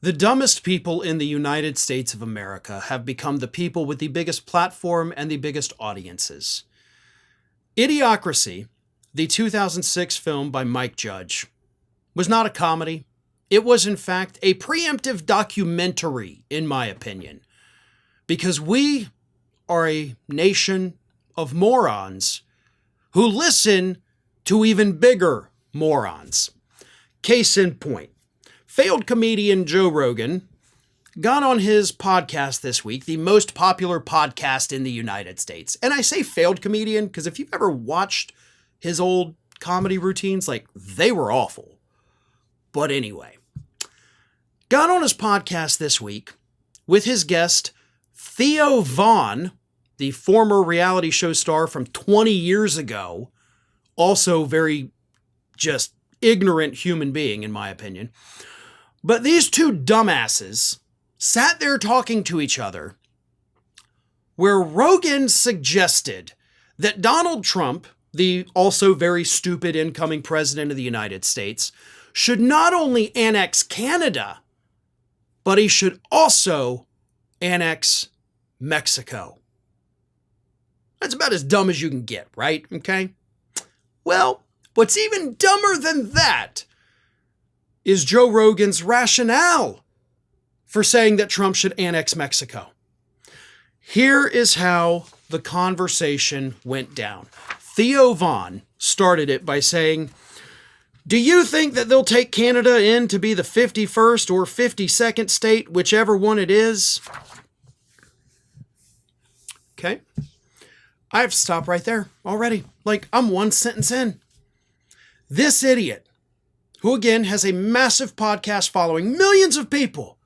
The dumbest people in the United States of America have become the people with the biggest platform and the biggest audiences. Idiocracy, the 2006 film by Mike Judge, was not a comedy. It was, in fact, a preemptive documentary, in my opinion, because we are a nation of morons who listen to even bigger morons. Case in point. Failed comedian Joe Rogan got on his podcast this week, the most popular podcast in the United States. And I say failed comedian because if you've ever watched his old comedy routines, they were awful. But anyway, got on his podcast this week with his guest, Theo Von, the former reality show star from 20 years ago, also very just ignorant human being, in my opinion. But these two dumbasses sat there talking to each other, where Rogan suggested that Donald Trump, the also very stupid incoming president of the United States, should not only annex Canada, but he should also annex Mexico. That's about as dumb as you can get, right? Okay? Well, what's even dumber than that is Joe Rogan's rationale for saying that Trump should annex Mexico. Here is how the conversation went down. Theo Von started it by saying, "Do you think that they'll take Canada in to be the 51st or 52nd state, whichever one it is?" Okay. I have to stop right there already. I'm one sentence in. This idiot, who again has a massive podcast following, millions of people,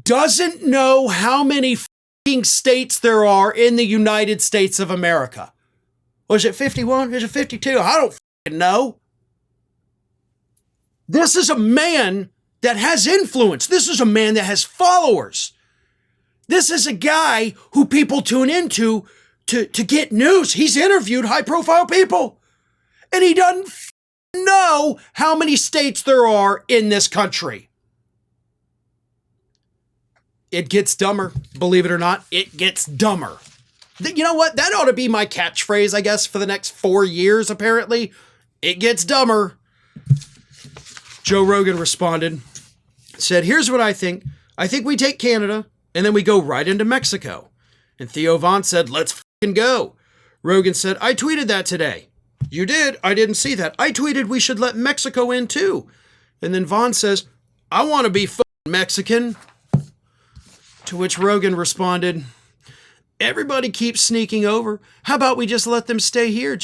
doesn't know how many f***ing states there are in the United States of America. Was it 51? Is it 52? I don't f***ing know. This is a man that has influence. This is a man that has followers. This is a guy who people tune into to get news. He's interviewed high-profile people. And he doesn't know how many states there are in this country. It gets dumber. Believe it or not, it gets dumber. You know what? That ought to be my catchphrase, I guess, for the next 4 years, apparently. It gets dumber. Joe Rogan responded, said, "Here's what I think. I think we take Canada, and then we go right into Mexico." And Theo Von said, "Let's f***ing go." Rogan said, "I tweeted that today." "You did? I didn't see that." "I tweeted we should let Mexico in too." And then Von says, "I want to be f***ing Mexican." To which Rogan responded, "Everybody keeps sneaking over. How about we just let them stay here?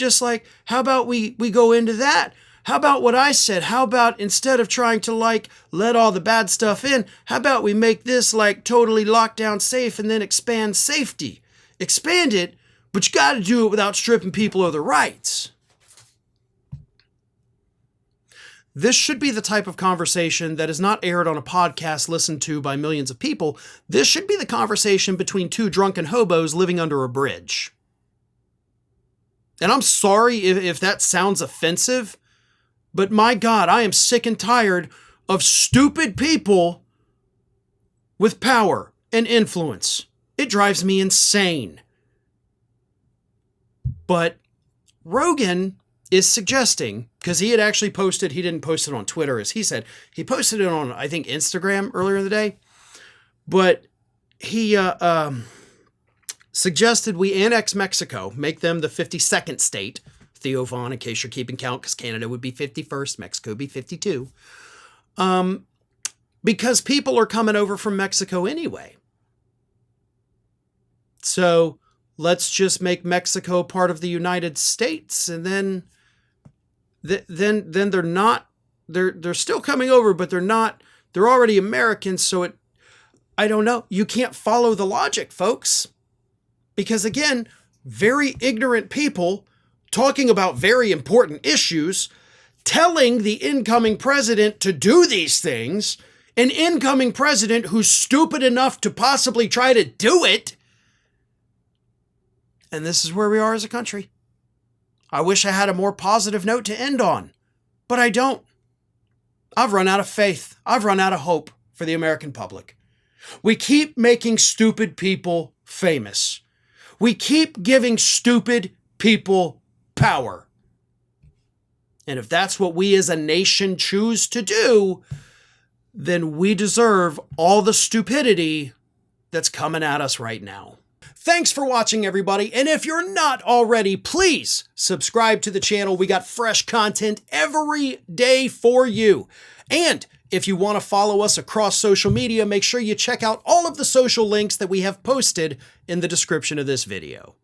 How about we go into that? How about what I said? How about instead of trying to let all the bad stuff in, how about we make this totally lockdown safe and then expand safety? Expand it, but you got to do it without stripping people of their rights." This should be the type of conversation that is not aired on a podcast listened to by millions of people. This should be the conversation between two drunken hobos living under a bridge. And I'm sorry if that sounds offensive, but my God, I am sick and tired of stupid people with power and influence. It drives me insane. But Rogan is suggesting, because he had actually posted, he didn't post it on Twitter as he said, he posted it on, I think, Instagram earlier in the day, but he suggested we annex Mexico, make them the 52nd state, Theo Von, in case you're keeping count, because Canada would be 51st, Mexico would be 52, because people are coming over from Mexico anyway. So let's just make Mexico part of the United States, and then they're not, they're still coming over, but they're already Americans. So I don't know. You can't follow the logic, folks, because again, very ignorant people talking about very important issues, telling the incoming president to do these things, an incoming president who's stupid enough to possibly try to do it. And this is where we are as a country. I wish I had a more positive note to end on, but I don't. I've run out of faith. I've run out of hope for the American public. We keep making stupid people famous. We keep giving stupid people power. And if that's what we as a nation choose to do, then we deserve all the stupidity that's coming at us right now. Thanks for watching, everybody. And if you're not already, please subscribe to the channel. We got fresh content every day for you. And if you want to follow us across social media, make sure you check out all of the social links that we have posted in the description of this video.